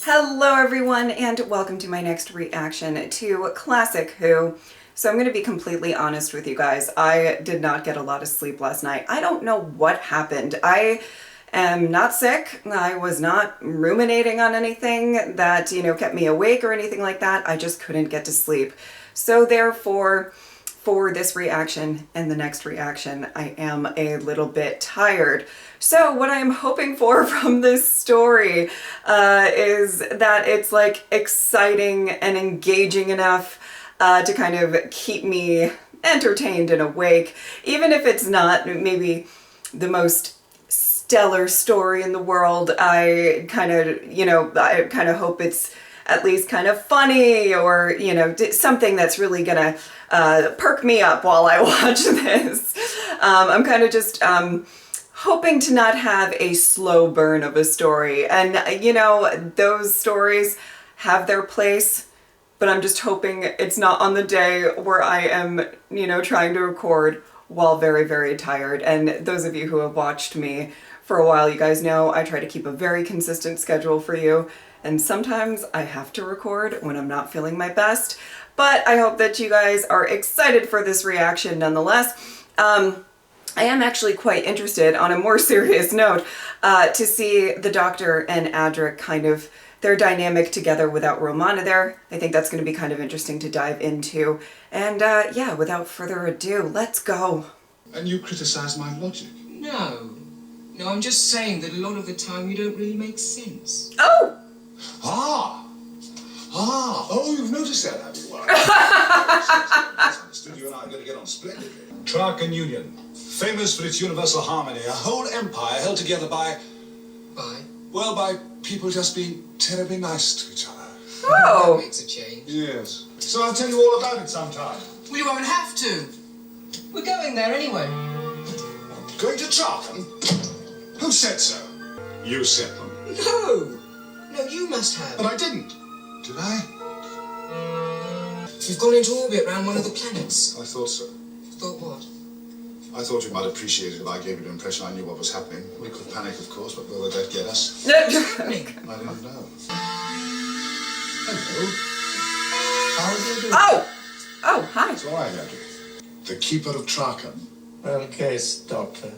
Hello everyone and welcome to my next reaction to Classic Who. So I'm going to be completely honest with you guys. I did not get a lot of sleep last night. I don't know what happened. I am not sick. I was not ruminating on anything that, kept me awake or anything like that. I just couldn't get to sleep. So therefore, for this reaction and the next reaction, I am a little bit tired. So what I am hoping for from this story is that it's like exciting and engaging enough to kind of keep me entertained and awake, even if it's not maybe the most stellar story in the world. I kind of hope it's at least kind of funny, or something that's really gonna perk me up while I watch this. I'm kind of just hoping to not have a slow burn of a story, and those stories have their place, but I'm just hoping it's not on the day where I am trying to record while very, very tired. And those of you who have watched me for a while, you guys know I try to keep a very consistent schedule for you. And sometimes I have to record when I'm not feeling my best, but I hope that you guys are excited for this reaction nonetheless. I am actually quite interested, on a more serious note, to see the Doctor and Adric kind of their dynamic together without Romana there. I think that's going to be kind of interesting to dive into. And yeah, without further ado, let's go. And you criticize my logic? No, I'm just saying that a lot of the time you don't really make sense. Oh! Oh, you've noticed that, have you? Well, you and I are going to get on splendidly. Traken Union, famous for its universal harmony, a whole empire held together by... By? Well, by people just being terribly nice to each other. Oh! That makes a change. Yes. So I'll tell you all about it sometime. Well, you won't have to. We're going there anyway. Going to Traken? Who said so? You said them. No, you must have. But I didn't. Did I? You've gone into orbit around one of the planets. I thought so. Thought what? I thought you might appreciate it if I gave you the impression I knew what was happening. We could panic, of course, but where would that get us? I didn't know. Hello. How are you doing? Oh, hi. It's all right, Andrew. The Keeper of Traken. Well guessed, Doctor.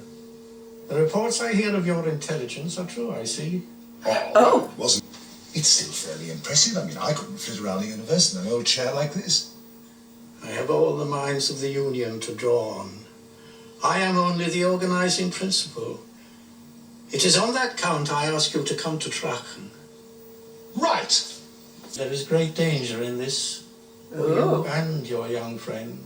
The reports I hear of your intelligence are true, I see. Oh. It wasn't. It's still fairly impressive. I mean, I couldn't flit around the universe in an old chair like this. I have all the minds of the Union to draw on. I am only the organizing principle. It is on that count I ask you to come to Traken. Right. There is great danger in this, for you and your young friend.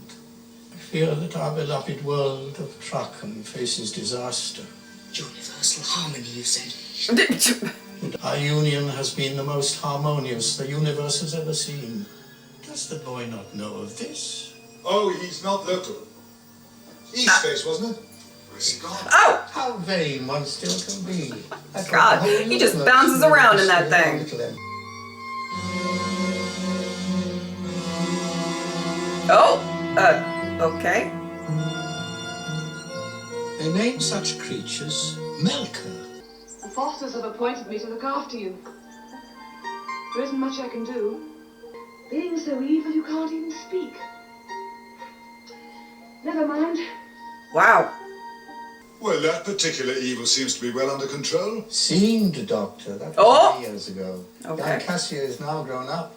I fear that our beloved world of Traken faces disaster. Universal harmony, you said. Our union has been the most harmonious the universe has ever seen. Does the boy not know of this? Oh, he's not local. East Space, wasn't it? Where's he gone? Oh! How vain one still can be. God, he just bounces around in that thing. Okay. They name such creatures Melker. The Fosters have appointed me to look after you. There isn't much I can do. Being so evil you can't even speak. Never mind. Wow. Well, that particular evil seems to be well under control. Seemed, Doctor. That was many years ago. Okay. Cassia is now grown up.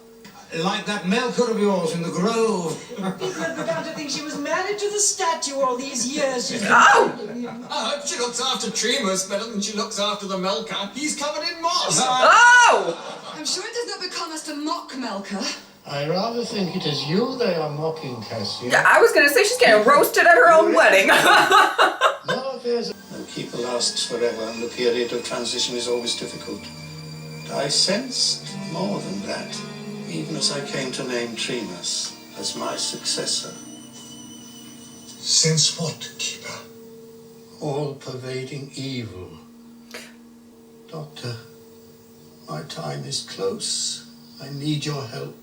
Like that Melker of yours in the Grove. People have begun to think she was married to the statue all these years. I hope she looks after Tremus better than she looks after the Melker. He's covered in moss. Oh! I'm sure it does not become us to mock Melker. I rather think it is you they are mocking, Cassia. Yeah, I was gonna say she's getting roasted at her own wedding. No affairs. No keeper lasts forever, and the period of transition is always difficult. But I sensed more than that, even as I came to name Tremus as my successor. Sense what, Keeper? All-pervading evil. Doctor, my time is close. I need your help.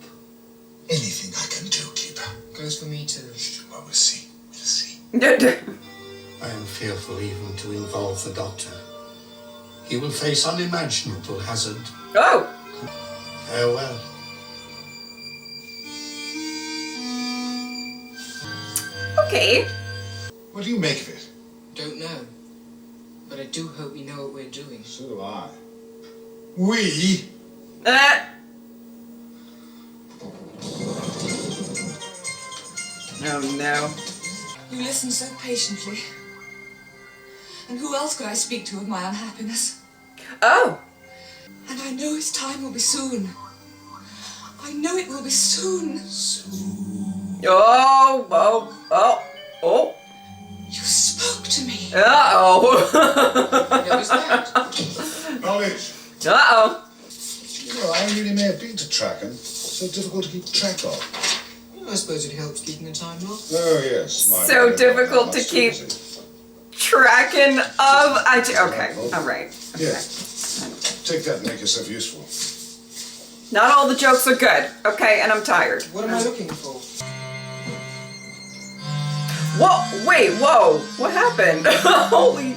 Anything I can do, Keeper. Goes for me too. Well, we'll see. We'll see. I am fearful even to involve the Doctor. He will face unimaginable hazard. Oh! Farewell. Okay. What do you make of it? Don't know. But I do hope we know what we're doing. So do I. We? Oh no. You listened so patiently. And who else could I speak to of my unhappiness? Oh. And I know its time will be soon. I know it will be soon. Oh, oh, oh, oh. You spoke to me. Uh-oh. What was that? Knowledge. Uh-oh. You know, I really may have been to Traken. So difficult to keep track of. Well, I suppose it helps keeping a time log. Oh, yes. So difficult to keep tracking of. Okay, all right. Okay. Yes. Take that and make yourself useful. Not all the jokes are good, okay? And I'm tired. What am I looking for? Whoa, wait, whoa. What happened? Holy.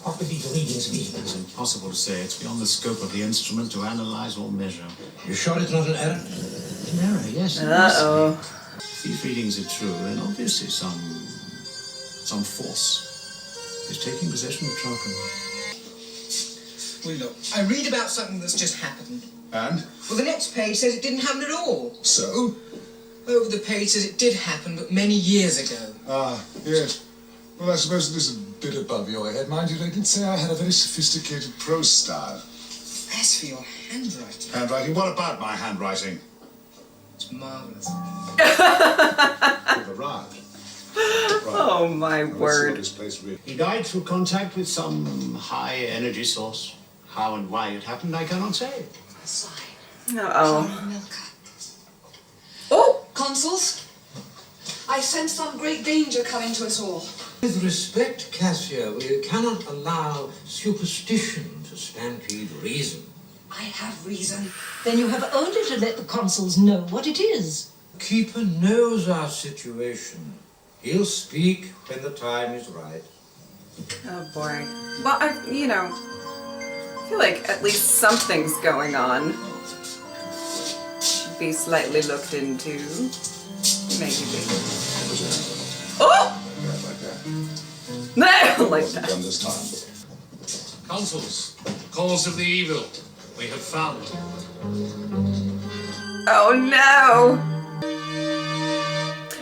What would these readings mean? It's impossible to say. It's beyond the scope of the instrument to analyze or measure. You sure it's not an error? An error, yes. Uh-oh. If these readings are true, then obviously some force is taking possession of Traken. Well, look, I read about something that's just happened. And? Well, the next page says it didn't happen at all. So? Over the page says it did happen, but many years ago. Ah, yes. Well, I suppose it is a bit above your head. Mind you, they did say I had a very sophisticated prose style. As for your handwriting, Handwriting? What about my handwriting? it's marvellous. You've arrived. Oh my word. This place really. He died through contact with some high energy source. How and why it happened, I cannot say. A sign. Uh-oh. From Milka. Oh! Consuls, I sense some great danger coming to us all. With respect, Cassia, we cannot allow superstition to stampede reason. I have reason. Then you have only to let the consuls know what it is. Keeper knows our situation. He'll speak when the time is right. Oh boy. Well, I feel like at least something's going on. Should be slightly looked into. Maybe. Oh! No, like that. Done this time. Consuls, cause of the evil we have found. Oh no!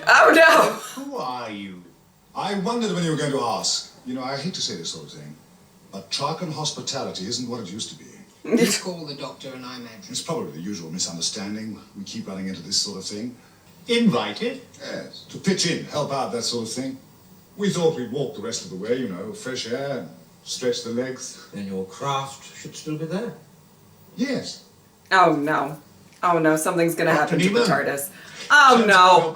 Oh no! Who are you? I wondered when you were going to ask. You know, I hate to say this sort of thing, but Traken hospitality isn't what it used to be. Please call the doctor and I'm Andrew. It's probably the usual misunderstanding. We keep running into this sort of thing. Invited? Yes, to pitch in, help out, that sort of thing. We thought we'd walk the rest of the way, you know, fresh air, and stretch the legs. Then your craft should still be there. Yes. Oh no. Oh no, something's gonna happen to the Neiman. TARDIS. Oh no!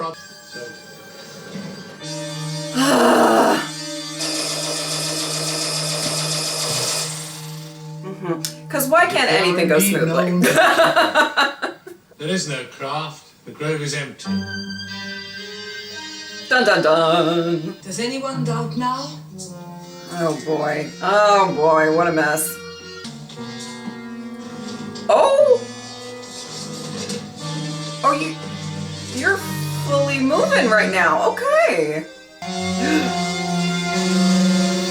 Because why can't anything go smoothly? There is no craft. The grove is empty. Dun dun dun! Does anyone doubt now? Oh boy. Oh boy, what a mess. Oh! Oh, you're fully moving right now. Okay.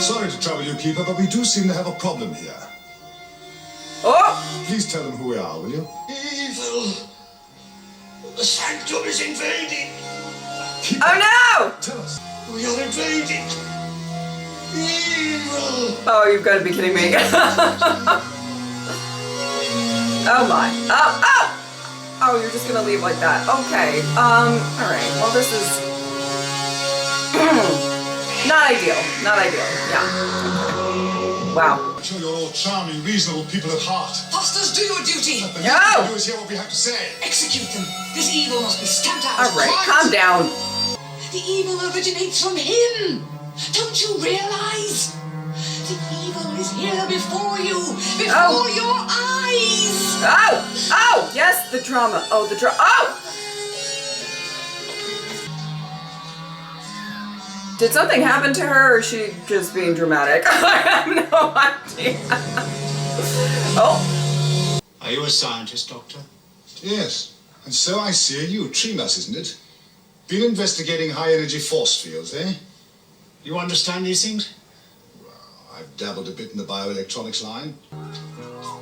Sorry to trouble you, Keeper, but we do seem to have a problem here. Oh! Please tell them who we are, will you? Evil. The sanctum is invaded. Keeper, Oh no! tell us. We are invaded. Evil. Oh, you've got to be kidding me. Oh my. Oh, oh! Oh, you're just gonna leave like that. Okay. Alright. Well, this is not ideal. Not ideal. Yeah. Wow. I'm sure you're all charming, reasonable people at heart. Fosters, do your duty. But No! you can do is hear what we have to say. Execute them. This evil must be stamped out. Alright, Right. calm down. The evil originates from him. Don't you realize? The evil is here before you, before your eyes. Oh! Oh! Yes, the drama. Oh, the drama. Oh! Did something happen to her, or is she just being dramatic? I have no idea. Oh! Are you a scientist, Doctor? Yes. And so I see you, Tremas, isn't it? Been investigating high-energy force fields, eh? You understand these things? I've dabbled a bit in the bioelectronics line. Oh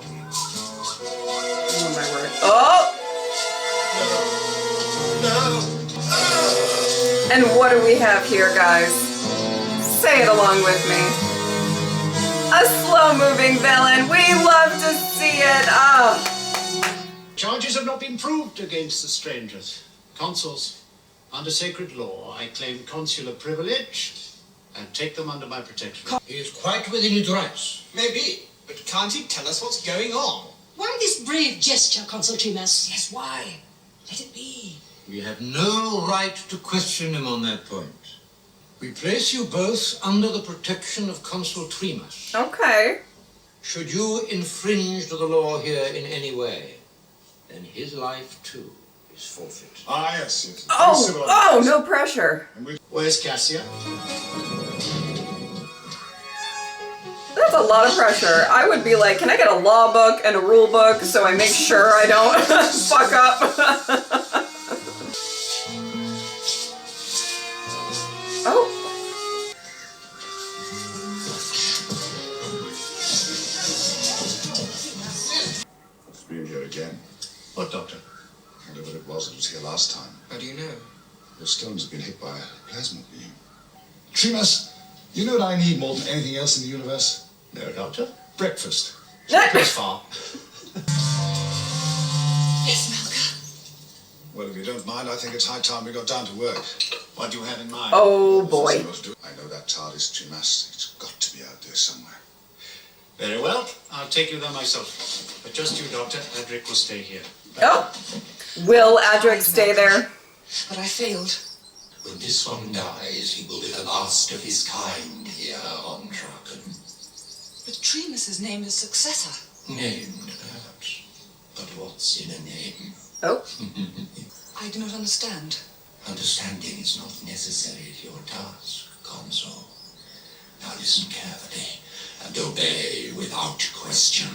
my word. Oh! And what do we have here, guys? Say it along with me. A slow-moving villain. We love to see it. Oh. Charges have not been proved against the strangers. Consuls, under sacred law, I claim consular privilege and take them under my protection. He is quite within his rights. Maybe, but can't he tell us what's going on? Why this brave gesture, Consul Trimas? Yes, why? Let it be. We have no right to question him on that point. We place you both under the protection of Consul Trimas. Okay. Should you infringe the law here in any way, then his life, too, is forfeit. Ah, yes. Oh, no pressure. Where's Cassia? That's a lot of pressure. I would be like, can I get a law book and a rule book so I make sure I don't fuck up? Oh. It's been here again. What, Doctor? Whatever it was here last time. How do you know? Your stones have been hit by a plasma beam. Tremas, you know what I need more than anything else in the universe? No, Doctor. Breakfast. This far. Yes, Malka. Well, if you don't mind, I think it's high time we got down to work. What do you have in mind? Oh, boy. I know that TARDIS, Tremas. It's got to be out there somewhere. Very well. I'll take you there myself. But just you, Doctor. Edric will stay here. Oh. Will Adric stay there? But I failed. When this one dies, he will be the last of his kind here on Traken. But Tremas's name is successor. Named, perhaps. But what's in a name? Oh. I do not understand. Understanding is not necessary to your task, Consul. Now listen carefully and obey without question.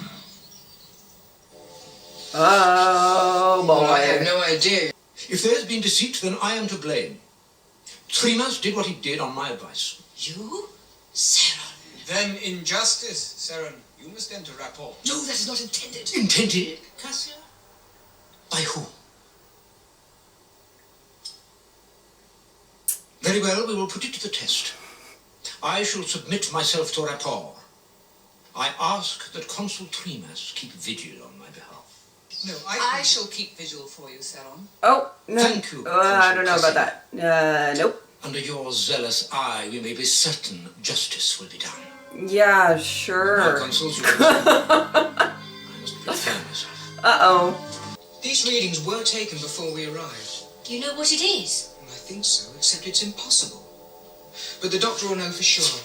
Oh, boy. Well, I have no idea. If there's been deceit, then I am to blame. Tremas did what he did on my advice. You? Saren. Then injustice, Saren. You must enter rapport. No, that is not intended. Intended, Cassia? By whom? Very well, we will put it to the test. I shall submit myself to rapport. I ask that Consul Tremas keep vigil on my behalf. No, I shall keep vigil for you, Saren. Oh, no. Thank you. I don't know about that. Nope. Under your zealous eye, we may be certain justice will be done. Yeah, sure. Now, Consuls, you I must prepare myself. Uh-oh. These readings were taken before we arrived. Do you know what it is? Well, I think so, except it's impossible. But the doctor will know for sure.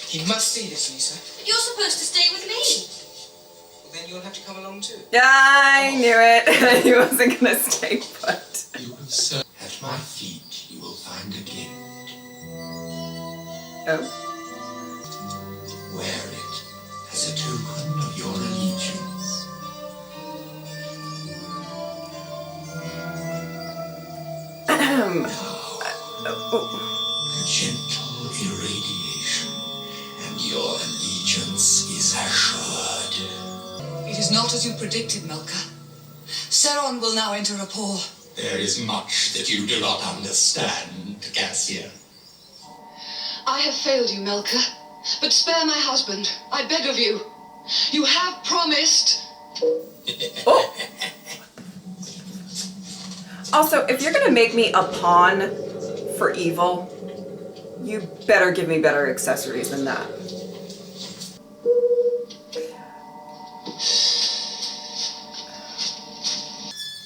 He must see this, Lisa. But you're supposed to stay with me. Well, then you'll have to come along too. I knew it. He wasn't gonna stay put. You will serve at my feet. You will find a gift. Oh. Wear it as a token of your allegiance. A gentle irradiation, and your allegiance is assured. It is not as you predicted, Melka. Saren will now enter rapport. There is much that you do not understand, Cassia. I have failed you, Melka. But spare my husband. I beg of you. You have promised. Oh. Also, if you're gonna make me a pawn for evil, you better give me better accessories than that.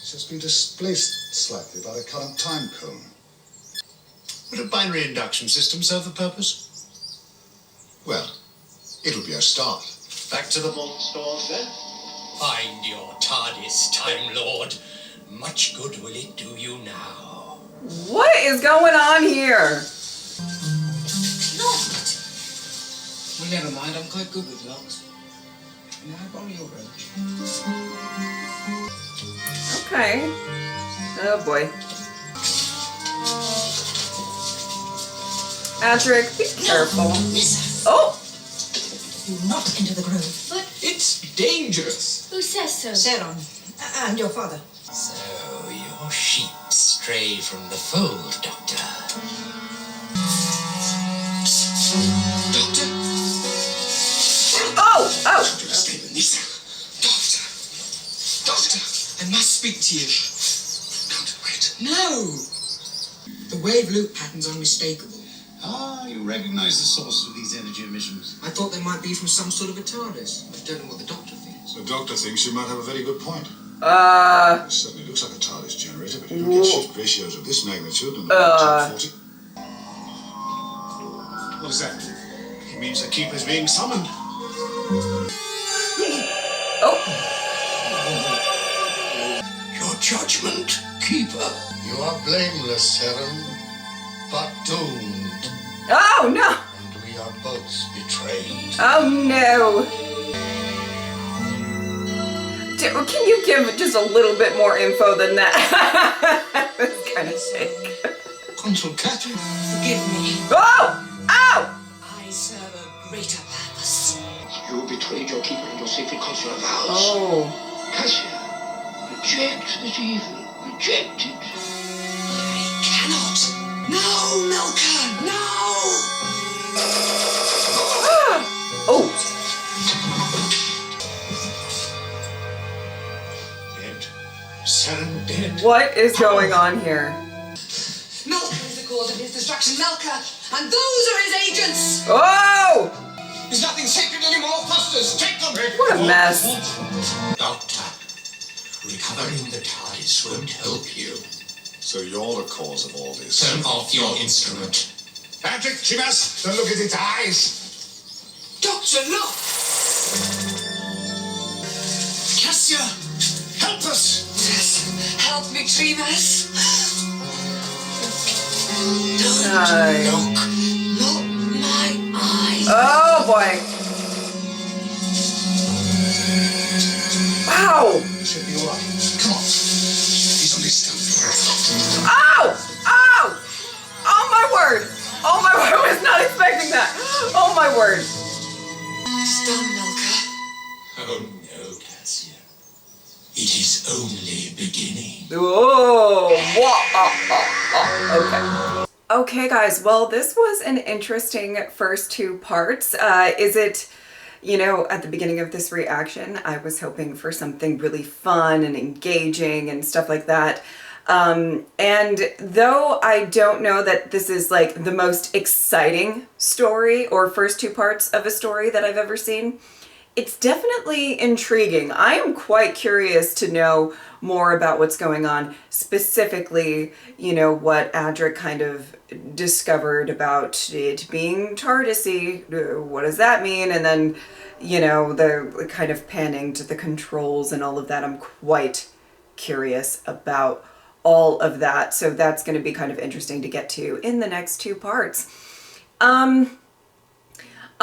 It's just been displaced slightly by the current time cone. Would a binary induction system serve the purpose? Well, it'll be a start. Back to the vault stores then? Find your TARDIS, Time Lord. Much good will it do you now. What is going on here? Locked. Well, never mind. I'm quite good with locks. May I borrow your brooch? Okay. Oh boy. Adric, be careful. Oh! Do not enter the grove. But It's dangerous. who says so? Seron, and your father. So your sheep stray from the fold, Doctor. Doctor! Oh! Oh! Stay with Nisa. Doctor! Doctor! I must speak to you. Can't wait. No! The wave loop pattern's unmistakable. Ah, you recognize the source of these energy emissions. I thought they might be from some sort of a TARDIS. I don't know what the doctor thinks. The doctor thinks you might have a very good point. It certainly looks like a TARDIS generator, but you don't get shift ratios of this magnitude in the 40. What does that mean? It means the keeper's being summoned. Your judgment, Keeper. You are blameless, Seren, but doomed. Oh no! And we are both betrayed. Oh no! Can you give just a little bit more info than that? That's kind of sick. Consul Catherine, Forgive me. Oh! Oh! I serve a greater purpose. You betrayed your keeper and your sacred consular vows. Oh. Cassia, reject this evil. Reject it. I cannot. No, Melka, no! Oh! Dead. Seren dead. What is going on here? Melka is the cause of his destruction, Melka, and those are his agents! Oh! There's nothing sacred anymore, Fosters. Take them. What a mess. Doctor, recovering the TARDIS won't help you. So you're the cause of all this. Turn off your instrument. Patrick, Chivas, don't look at its eyes. Doctor, look! Cassia, help us! Yes, help me, Tremas. Nice. Not my eyes. Oh boy. Wow. Should be all right. Come on. He's on his stomach. Oh! Oh! Oh my word! Oh my word! I was not expecting that. Oh my word. It's done, Melka. Oh no, Cassia. It is only beginning. Oh! Okay. Okay, guys. Well, this was an interesting first two parts. Is it? You know, at the beginning of this reaction, I was hoping for something really fun and engaging and stuff like that. And though I don't know that this is like the most exciting story or first two parts of a story that I've ever seen, it's definitely intriguing. I am quite curious to know more about what's going on, specifically, you know, what Adric kind of discovered about it being TARDIS-y. What does that mean? And then, you know, the kind of panning to the controls and all of that. I'm quite curious about all of that. So that's going to be kind of interesting to get to in the next two parts.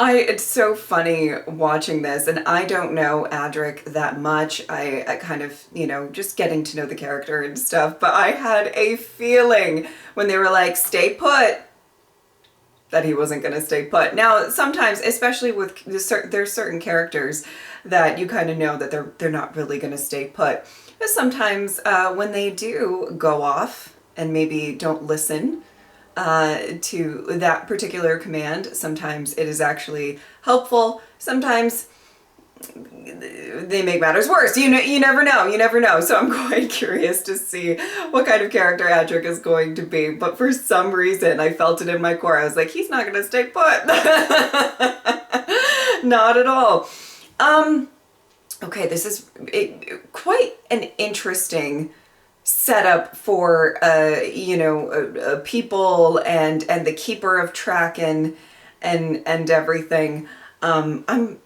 It's so funny watching this, and I don't know Adric that much. I kind of, you know, just getting to know the character and stuff, but I had a feeling when they were like, stay put, that he wasn't going to stay put. Now, sometimes, especially with there's certain characters that you kind of know that they're not really going to stay put. But sometimes when they do go off and maybe don't listen to that particular command, sometimes it is actually helpful. Sometimes they make matters worse. You know, you never know. So I'm quite curious to see what kind of character Adric is going to be. But for some reason, I felt it in my core. I was like, he's not going to stay put. Not at all. Okay, this is quite an interesting setup for you know, people and the keeper of Traken and everything. I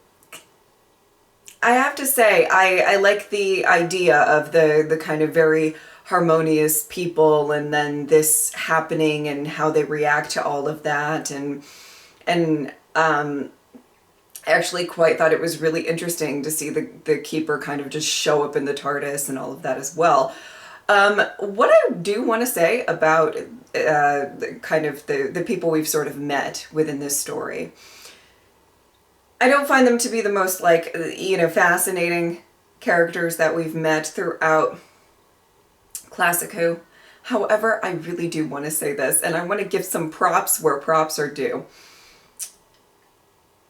have to say, I like the idea of the kind of very harmonious people, and then this happening and how they react to all of that, and I actually quite thought it was really interesting to see the Keeper kind of just show up in the TARDIS and all of that as well. What I do want to say about the people we've sort of met within this story, I don't find them to be the most, like, you know, fascinating characters that we've met throughout Classic Who. However, I really do want to say this, and I want to give some props where props are due.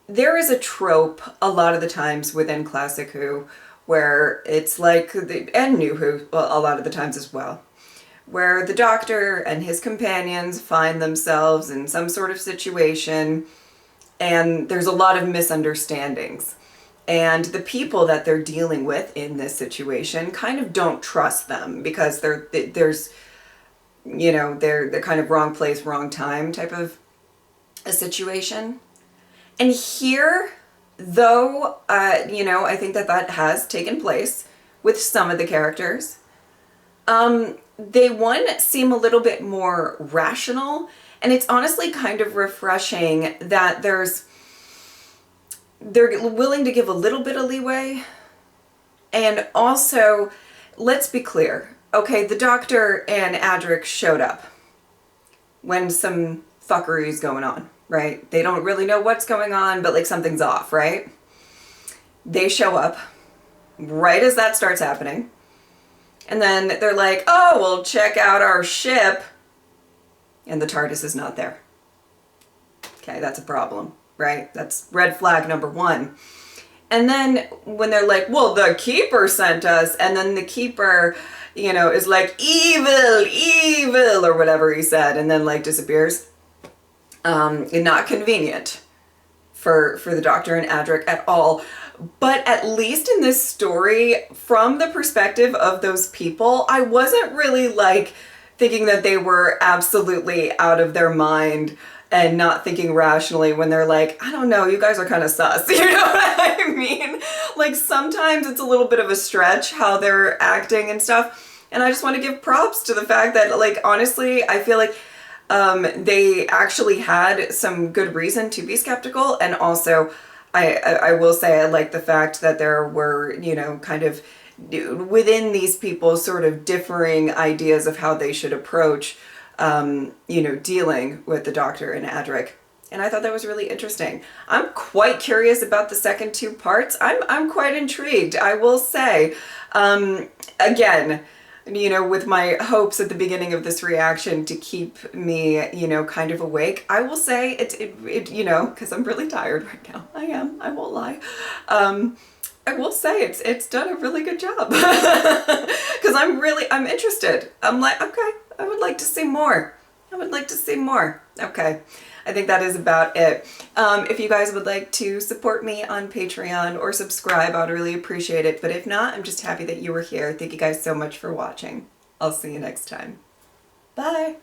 There is a trope a lot of the times within Classic Who where it's like, and New Who a lot of the times as well, where the Doctor and his companions find themselves in some sort of situation and there's a lot of misunderstandings. And the people that they're dealing with in this situation kind of don't trust them because there's, you know, they're kind of wrong place, wrong time type of a situation. And here, though, you know, I think that has taken place with some of the characters. They seem a little bit more rational, and it's honestly kind of refreshing that they're willing to give a little bit of leeway. And also, let's be clear, okay, the Doctor and Adric showed up when some fuckery is going on. Right? They don't really know what's going on, but like something's off, right? They show up right as that starts happening. And then they're like, oh, well, check out our ship. And the TARDIS is not there. Okay, that's a problem, right? That's red flag number one. And then when they're like, well, the Keeper sent us, and then the Keeper, you know, is like, evil, evil, or whatever he said, and then like disappears. Not convenient for the Doctor and Adric at all. But at least in this story, from the perspective of those people, I wasn't really like thinking that they were absolutely out of their mind and not thinking rationally when they're like, I don't know, you guys are kind of sus. You know what I mean? Like sometimes it's a little bit of a stretch how they're acting and stuff. And I just want to give props to the fact that, like, honestly, I feel like they actually had some good reason to be skeptical, and also I will say I like the fact that there were, you know, kind of within these people sort of differing ideas of how they should approach, you know, dealing with the Doctor and Adric. And I thought that was really interesting. I'm quite curious about the second two parts. I'm quite intrigued, I will say. Again, you know, with my hopes at the beginning of this reaction to keep me, you know, kind of awake, I will say it you know, because I'm really tired right now. I won't lie. I will say it's done a really good job because I'm interested. I'm like, okay, I would like to see more. I would like to see more. Okay. I think that is about it. If you guys would like to support me on Patreon or subscribe, I would really appreciate it. But if not, I'm just happy that you were here. Thank you guys so much for watching. I'll see you next time. Bye.